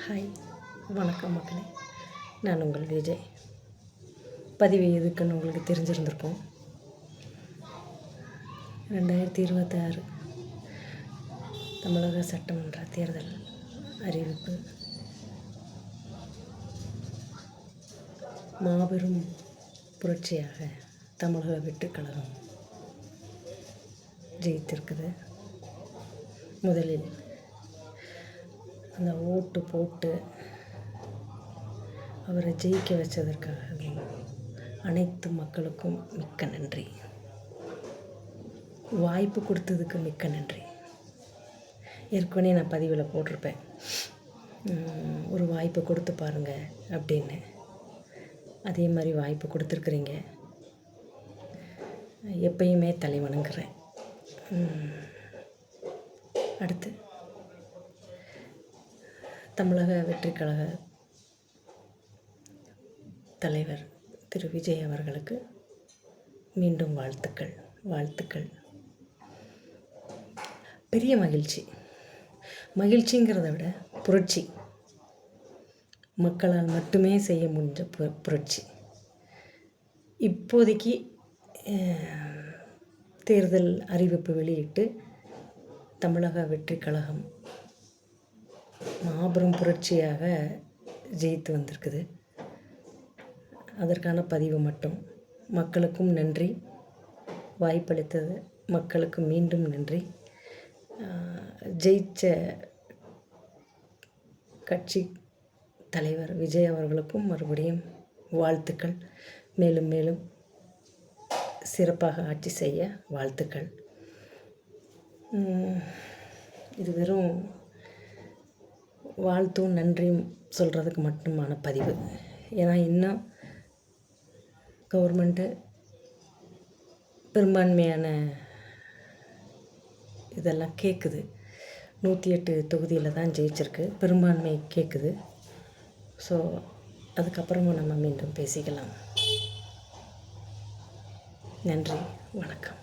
Hi, வணக்கம் மக்களே. நான் உங்கள் விஜய். பதிவு எதுக்குன்னு உங்களுக்கு தெரிஞ்சிருந்திருக்கும். 2026 தமிழக சட்டமன்ற தேர்தல் அறிவிப்பு. மாபெரும் புரட்சியாக தமிழக வெற்றிக் கழகம் ஜெயித்திருக்குது. முதலில் அந்த ஓட்டு போட்டு அவரை ஜெயிக்க வச்சதற்காகவே அனைத்து மக்களுக்கும் மிக்க நன்றி. வாய்ப்பு கொடுத்ததுக்கு மிக்க நன்றி. ஏற்கனவே நான் பதிவில் போட்டிருப்பேன், ஒரு வாய்ப்பு கொடுத்து பாருங்கள் அப்படின்னு. அதே மாதிரி வாய்ப்பு கொடுத்துருக்குறீங்க. எப்பயுமே தலை வணங்குறேன். அடுத்து தமிழக வெற்றிக் கழக தலைவர் திரு விஜய் அவர்களுக்கு மீண்டும் வாழ்த்துக்கள். பெரிய மகிழ்ச்சிங்கிறத விட புரட்சி. மக்களால் மட்டுமே செய்ய முடிஞ்ச புரட்சி. இப்போதைக்கு தேர்தல் அறிவிப்பு வெளியிட்டு தமிழக வெற்றிக் கழகம் மாபெரும் புரட்சியாக ஜெயித்து வந்திருக்குது. அதற்கான பதிவு மட்டும். மக்களுக்கும் நன்றி. வாய்ப்பளித்தது மக்களுக்கு மீண்டும் நன்றி. ஜெயிச்ச கட்சி தலைவர் விஜய் அவர்களுக்கும் மறுபடியும் வாழ்த்துக்கள். மேலும் மேலும் சிறப்பாக ஆட்சி செய்ய வாழ்த்துக்கள். இது வெறும் வாழ்த்தும் நன்றியும் சொல்கிறதுக்கு மட்டுமான பதிவு. ஏன்னா இன்னும் கவர்மெண்ட்டு பெரும்பான்மையான இதெல்லாம் கேட்குது. 108 தொகுதியில் தான் ஜெயிச்சிருக்கு. பெரும்பான்மை கேட்குது. ஸோ அதுக்கப்புறமும் நம்ம மீண்டும் பேசிக்கலாம். நன்றி, வணக்கம்.